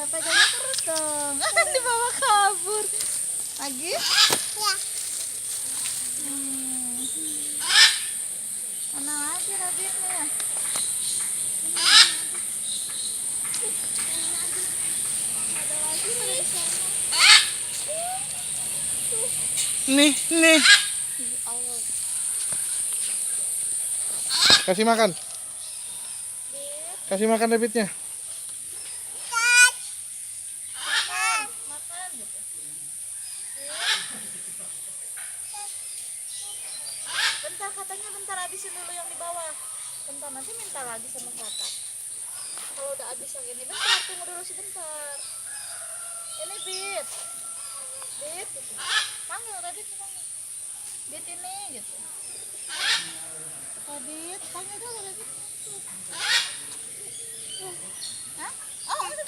pegangnya terus dong. Dibawa kabur. Lagi? Ya. Mana lagi rabbitnya? Ada lagi pada di sana. Nih. Allah. Kasih makan. Kasih makan rabbitnya. Makan gitu. Bentar katanya bentar habisin dulu yang di bawah. Bentar nanti minta lagi sama kakak. Kalau udah habis yang ini bentar tunggu dulu sebentar. Ini Bit. Bit gitu. Panggil Rabbit panggil. Bit ini gitu. Rabbit panggil dulu Rabbit. Hah? Oh udah